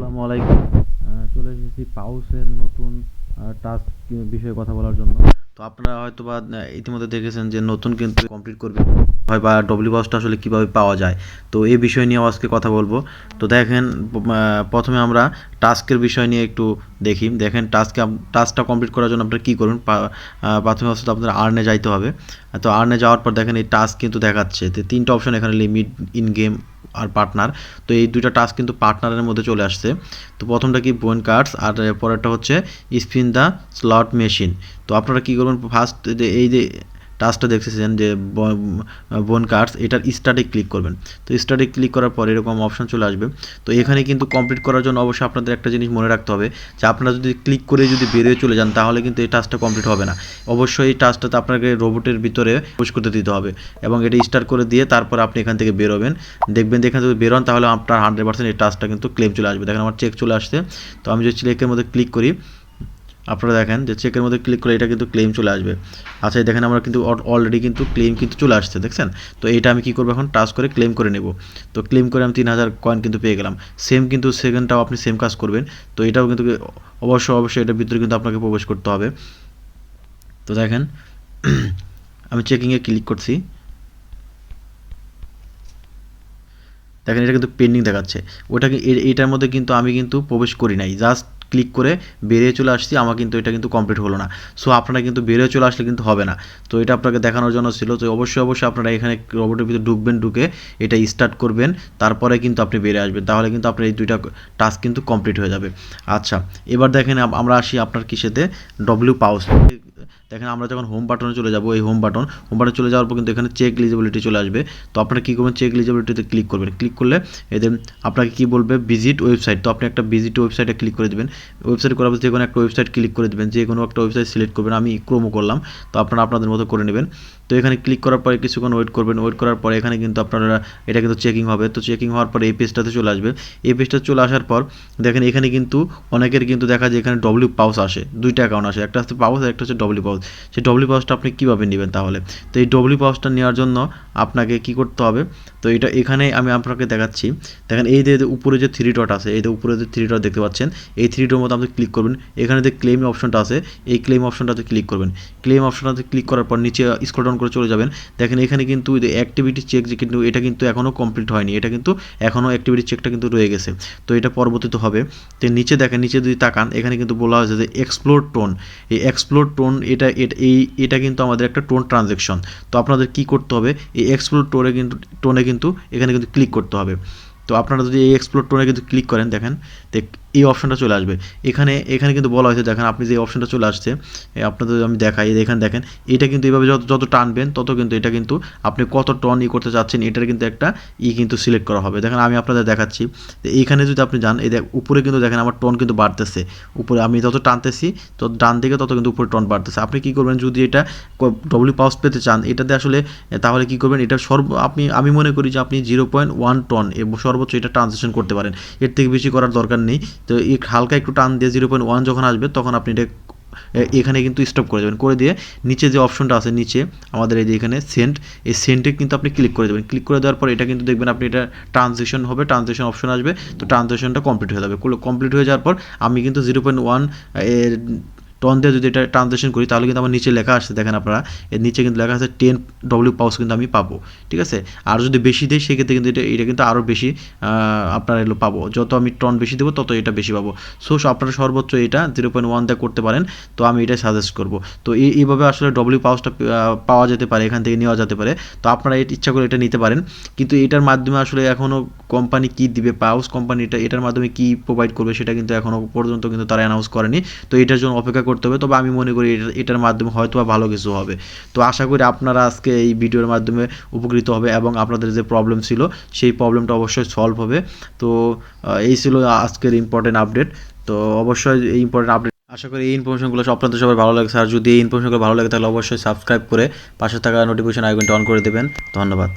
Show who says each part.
Speaker 1: আসসালামু আলাইকুম। চলে এসেছি পাউসের নতুন টাস্ক বিষয়ে কথা বলার জন্য। তো আপনারা হয়তোবা ইতিমধ্যে দেখেছেন যে নতুন কিন্তু কমপ্লিট করবে হয় বা ডব্লিউ পাউসটা আসলে কীভাবে পাওয়া যায়, তো এই বিষয় নিয়ে আজকে কথা বলবো। তো দেখেন, প্রথমে আমরা টাস্কের বিষয় নিয়ে একটু দেখেন টাস্কটা কমপ্লিট করার জন্য আপনারা কী করুন। প্রাথমিক অবস্থাতে আপনাদের আর্নে যাইতে হবে। তো আর্নে যাওয়ার পর দেখেন এই টাস্ক কিন্তু দেখাচ্ছে, তো তিনটা অপশন এখানে, লিমিট, ইন গেম আর পার্টনার। তো এই দুইটা টাস্ক কিন্তু পার্টনারের মধ্যে চলে আসছে। তো প্রথমটা কি বোন কার্ডস, আর পরেরটা হচ্ছে স্পিন দ্য স্লট মেশিন। তো আপনারা কী করবেন, ফার্স্ট এই যে টাস্কটা দেখতেছেন যে বোন কার্ডস, এটার স্টার্টে ক্লিক করবেন। তো স্টার্টে ক্লিক করার পর এরকম অপশন চলে আসবে। তো এখানে কিন্তু কমপ্লিট করার জন্য অবশ্যই আপনাদের একটা জিনিস মনে রাখতে হবে যে আপনারা যদি ক্লিক করে যদি বেরিয়ে চলে যান তাহলে কিন্তু এই টাস্কটা কমপ্লিট হবে না। অবশ্যই এই টাস্কটাতে আপনাকে রোবটের ভিতরে পুশ করতে দিতে হবে এবং এটা স্টার্ট করে দিয়ে তারপর আপনি এখান থেকে বেরোবেন। দেখবেন এখানে যদি বেরোন তাহলে আপনার 100% এই টাস্কটা কিন্তু ক্লেম চলে আসবে। দেখেন আমার চেক চলে আসছে। তো আমি যদি চেকের মধ্যে ক্লিক করি, আপনারা দেখেন যে চেকের মধ্যে ক্লিক করে এটা কিন্তু ক্লেম চলে আসবে। আচ্ছা, দেখেন আমরা কিন্তু অলরেডি কিন্তু ক্লেম কিন্তু চলে আসছে, দেখছেন। তো এটা আমি কী করবো, এখন টাস্ক করে ক্লেম করে নেব। তো ক্লেম করে আমি 3000 কয়েন কিন্তু পেয়ে গেলাম। সেম কিন্তু সেকেন্ডটাও আপনি সেম কাজ করবেন। তো এটাও কিন্তু অবশ্যই এটার ভিতরে কিন্তু আপনাকে প্রবেশ করতে হবে। তো দেখেন আমি চেকিংয়ে ক্লিক করছি, দেখেন এটা কিন্তু পেন্ডিং দেখাচ্ছে। ওটাকে এটার মধ্যে কিন্তু আমি কিন্তু প্রবেশ করি নাই, জাস্ট ক্লিক করে বেরিয়ে চলে আসছি, আমার কিন্তু এটা কিন্তু কমপ্লিট হলো না। সো আপনারা কিন্তু বেরিয়ে চলে আসলে কিন্তু হবে না। তো এটা আপনাকে দেখানোর জন্য ছিল। তো অবশ্যই আপনারা এখানে রোবটের ভিতরে ঢুকে এটা স্টার্ট করবেন, তারপরে কিন্তু আপনি বেরিয়ে আসবেন, তাহলে কিন্তু আপনার এই দুইটা টাস্ক কিন্তু কমপ্লিট হয়ে যাবে। আচ্ছা, এবার দেখেন আমরা আসি আপনার কিসেতে, ডব্লিউ পাউস। দেখেন আমরা যখন হোম বাটনে চলে যাব, এই হোম বাটনে চলে যাওয়ার পর কিন্তু এখানে চেক এলিজিবিলিটি চলে আসবে। তো আপনারা কী করবেন, চেক এলিজিবিলিটিতে ক্লিক করবেন। ক্লিক করলে এদের আপনাকে কী বলবে, ভিজিট ওয়েবসাইট। তো আপনি একটা ভিজিট ওয়েবসাইটে ক্লিক করে দেবেন। ওয়েবসাইট করার পর যে কোনো একটা ওয়েবসাইট ক্লিক করে দেবেন, যে কোনো একটা ওয়েবসাইট সিলেক্ট করবেন। আমি ক্রোমো করলাম, তো আপনারা আপনাদের মতো করে নেবেন। তো এখানে ক্লিক করার পরে কিছুক্ষণ ওয়েট করবেন। ওয়েট করার পরে এখানে কিন্তু আপনারা এটা কিন্তু চেকিং হবে। তো চেকিং হওয়ার পরে এই পেজটাতে চলে আসবে। এই পেজটা চলে আসার পর দেখেন এখানে কিন্তু অনেকের কিন্তু দেখা যায় এখানে ডব্লিউ পাউস আসে, দুইটা অ্যাকাউন্ট আসে, একটা হচ্ছে পাউস আর একটা হচ্ছে ডব্লিউ পাউস। সেই ডব্লিউ পাউসটা আপনি কীভাবে নেবেন তাহলে? তো এই ডব্লিউ পাউসটা নেওয়ার জন্য আপনাকে কী করতে হবে, তো এটা এখানে আমি আপনাকে দেখাচ্ছি। দেখেন এই যে উপরে যে থ্রি ডট আছে, এই যে উপরে যে থ্রি ডট দেখতে পাচ্ছেন, এই থ্রি ডটের মধ্যে আপনি ক্লিক করবেন। এখানে যে ক্লেম অপশনটা আছে, এই ক্লেম অপশনটাতে ক্লিক করবেন। ক্লেম অপশনটাতে ক্লিক করার পর নিচে স্ক্রল ডাউন করে চলে যাবেন। দেখেন এখানে কিন্তু অ্যাক্টিভিটি চেক যে কিন্তু এটা কিন্তু এখনও কমপ্লিট হয়নি, এটা কিন্তু এখনও অ্যাক্টিভিটি চেকটা কিন্তু রয়ে গেছে। তো এটা পরবর্তীতে হবে। তো নিচে দেখেন, নিচে যদি তাকান এখানে কিন্তু বলা হয়েছে যে এক্সপ্লোর টোন। এই এক্সপ্লোর টোন এটা কিন্তু আমাদের একটা টোন ট্রানজ্যাকশন। তো আপনাদের কি করতে হবে, এই এক্সপ্লোর টোনে কিন্তু এখানে কিন্তু ক্লিক করতে হবে। তো আপনারা যদি এই এক্সপ্লোর টোনে কিন্তু ক্লিক করেন, দেখেন এই অপশনটা চলে আসবে। এখানে কিন্তু বলা হয়েছে, দেখেন আপনি যে অপশনটা চলে আসছে, আপনাদের আমি দেখাই, এখানে দেখেন এটা কিন্তু এইভাবে যত টানবেন তত কিন্তু এটা কিন্তু আপনি কত টন করতে চাচ্ছেন এটার কিন্তু একটা কিন্তু সিলেক্ট করা হবে। দেখেন আমি আপনাদের দেখাচ্ছি, এইখানে যদি আপনি যান, এই উপরে কিন্তু দেখেন আমার টন কিন্তু বাড়তেছে। উপরে আমি যত টানতেছি তত ডান দিকে তত কিন্তু উপরে টন বাড়তেছে। আপনি কী করবেন, যদি এটা ডব্লিউ পাউস পেতে চান এটাতে আসলে, তাহলে কী করবেন, এটা আমি মনে করি যে আপনি 0.1 টন এবং সর্বোচ্চ এটা ট্রানজেকশন করতে পারেন, এর থেকে বেশি করার দরকার নেই। তো হালকা একটু টান দিয়ে 0.1 যখন আসবে তখন আপনি এটা এখানে কিন্তু স্টপ করে দেবেন। করে দিয়ে নিচে যে অপশনটা আছে, নিচে আমাদের এই যে এখানে সেন্ড, এই সেন্টে কিন্তু আপনি ক্লিক করে দেবেন। ক্লিক করে দেওয়ার পর এটা কিন্তু দেখবেন আপনি এটা ট্রানজেকশন হবে, ট্রানজেকশন অপশন আসবে। তো ট্রানজেকশনটা কমপ্লিট হয়ে যাবে। কমপ্লিট হয়ে যাওয়ার পর আমি কিন্তু 0.1 টন দিয়ে যদি এটা ট্রানজেকশন করি তাহলে কিন্তু আমার নিচে লেখা আসছে, দেখেন আপনারা এর নিচে কিন্তু লেখা আছে 10 ডব্লিউ পাউস কিন্তু আমি পাবো, ঠিক আছে। আর যদি বেশি দিই সেক্ষেত্রে কিন্তু এটা কিন্তু আরও বেশি আপনারা এগুলো পাবো। যত আমি টন বেশি দেবো তত এটা বেশি পাবো। সো আপনারা সর্বোচ্চ এটা 0.1 দিয়ে করতে পারেন। তো আমি এটা সাজেস্ট করব। তো এইভাবে আসলে ডব্লিউ পাউসটা পাওয়া যেতে পারে, এখান থেকে নেওয়া যেতে পারে। তো আপনারা ইচ্ছা করে এটা নিতে পারেন। কিন্তু এটার মাধ্যমে আসলে এখনও কোম্পানি কী দিবে, পাউস কোম্পানিটা এটার মাধ্যমে কী প্রোভাইড করবে সেটা কিন্তু এখনও পর্যন্ত কিন্তু তারা অ্যানাউন্স করেনি। তো এটার জন্য অপেক্ষা করতে হবে। তবে আমি মনে করি এটার মাধ্যমে হয়তো বা ভালো কিছু হবে। তো আশা করি আপনারা আজকে এই ভিডিওর মাধ্যমে উপকৃত হবে এবং আপনাদের যে প্রবলেম ছিল সেই প্রবলেমটা অবশ্যই সলভ হবে। তো এই ছিল আজকের ইম্পর্টেন্ট আপডেট। তো অবশ্যই এই ইম্পর্টেন্ট আপডেট, আশা করি এই ইনফরমেশনগুলো আপনাদের সবাই ভালো লাগছে। আর যদি এই ইনফরমেশনগুলো ভালো লাগে তাহলে অবশ্যই সাবস্ক্রাইব করে পাশে থাকা নোটিফিকেশন আইকনটা অন করে দেবেন। ধন্যবাদ।